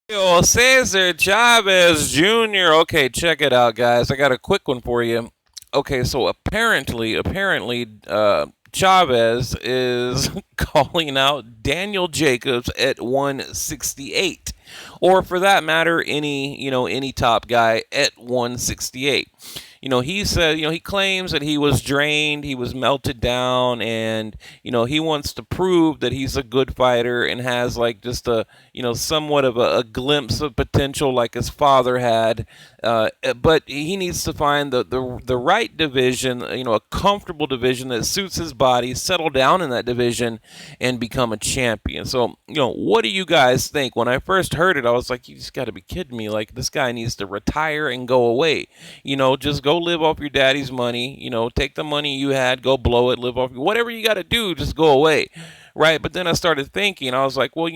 Yo, Cesar Chavez Jr. Okay, check it out, guys. I got a quick one for you. Okay, so apparently, Chavez is calling out Daniel Jacobs at 168, or for that matter, any top guy at 168. He said, he claims that he was drained, he was melted down, and he wants to prove that he's a good fighter and has like just a somewhat of a glimpse of potential like his father had. But he needs to find the right division, a comfortable division that suits his body, settle down in that division, and become a champion. So, what do you guys think? When I first heard it, I was like, you just got to be kidding me. Like, this guy needs to retire and go away. Just go live off your daddy's money. Take the money you had, go blow it, live off whatever you got to do, just go away. Right. But then I started thinking, I was like, well,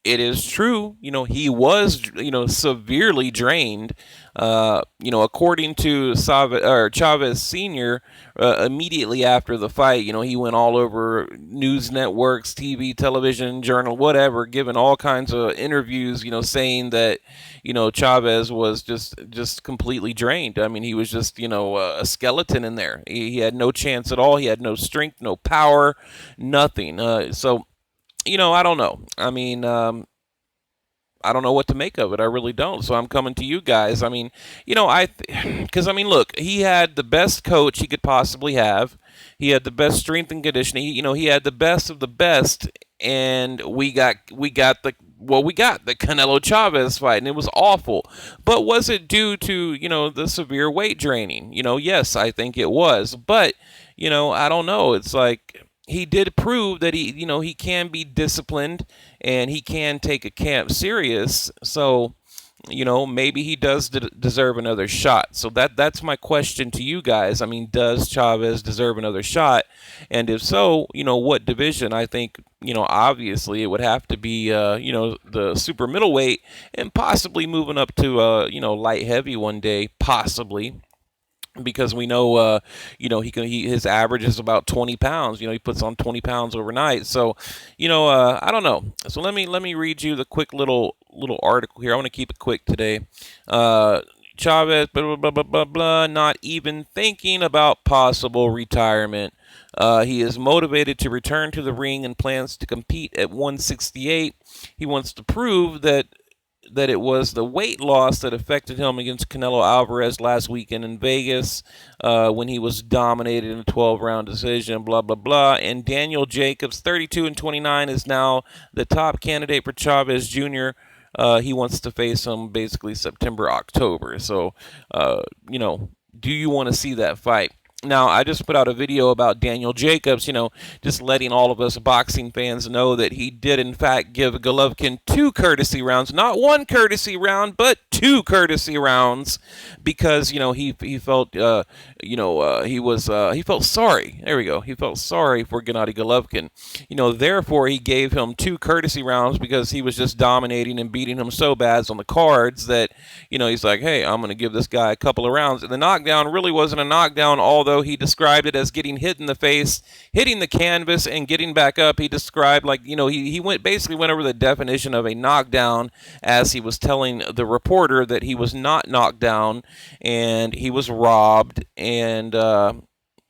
it is true. He was, severely drained. According to Chavez Sr., immediately after the fight, he went all over news networks, TV, television, journal, whatever, giving all kinds of interviews, saying that, Chavez was just completely drained. I mean, he was just, a skeleton in there. He had no chance at all. He had no strength, no power, nothing. I don't know. I mean, I don't know what to make of it. I really don't. So I'm coming to you guys. I mean, because look, he had the best coach he could possibly have. He had the best strength and conditioning. He had the best of the best, and we got the Canelo Chavez fight, and it was awful. But was it due to the severe weight draining? Yes, I think it was. But I don't know. It's like he did prove that he can be disciplined and he can take a camp serious. So, maybe he does deserve another shot. So that's my question to you guys. I mean, does Chavez deserve another shot? And if so, what division? I think, obviously it would have to be, the super middleweight and possibly moving up to, light heavy one day, possibly, because we know, his average is about 20 pounds. He puts on 20 pounds overnight. So, I don't know. So let me read you the quick little article here. I want to keep it quick today. Chavez, blah blah blah blah blah, not even thinking about possible retirement. He is motivated to return to the ring and plans to compete at 168. He wants to prove that it was the weight loss that affected him against Canelo Alvarez last weekend in Vegas, when he was dominated in a 12-round decision, blah, blah, blah. And Daniel Jacobs, 32 and 29, is now the top candidate for Chavez Jr. He wants to face him basically September, October. So, do you want to see that fight? Now, I just put out a video about Daniel Jacobs, just letting all of us boxing fans know that he did, in fact, give Golovkin 2 courtesy rounds. Not 1 courtesy round, but 2 courtesy rounds, because, he felt, he felt sorry. There we go. He felt sorry for Gennady Golovkin. Therefore, he gave him 2 courtesy rounds because he was just dominating and beating him so bad on the cards that, he's like, hey, I'm going to give this guy a couple of rounds. And the knockdown really wasn't a knockdown, although he described it as getting hit in the face, hitting the canvas, and getting back up. He described, like, he basically went over the definition of a knockdown as he was telling the reporter that he was not knocked down and he was robbed, and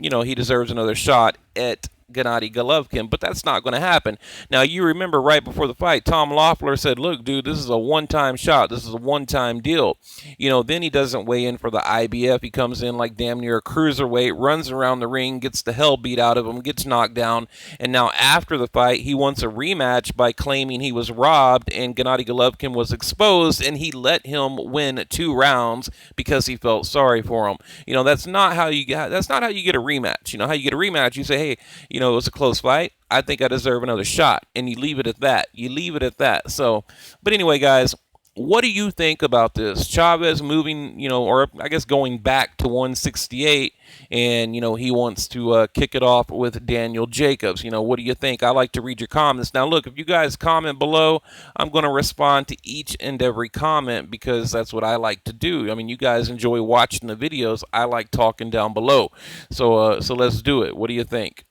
he deserves another shot at Gennady Golovkin, but that's not going to happen. Now, you remember right before the fight, Tom Loeffler said, look, dude, this is a one-time shot. This is a one-time deal. Then he doesn't weigh in for the IBF. He comes in like damn near a cruiserweight, runs around the ring, gets the hell beat out of him, gets knocked down, and now after the fight, he wants a rematch by claiming he was robbed and Gennady Golovkin was exposed, and he let him win 2 rounds because he felt sorry for him. That's not how you get a rematch. How you get a rematch, you say, hey, it was a close fight. I think I deserve another shot. And you leave it at that. So, but anyway, guys, what do you think about this? Chavez moving, or I guess going back to 168, and, he wants to kick it off with Daniel Jacobs. What do you think? I like to read your comments. Now, look, if you guys comment below, I'm going to respond to each and every comment because that's what I like to do. I mean, you guys enjoy watching the videos. I like talking down below. So let's do it. What do you think?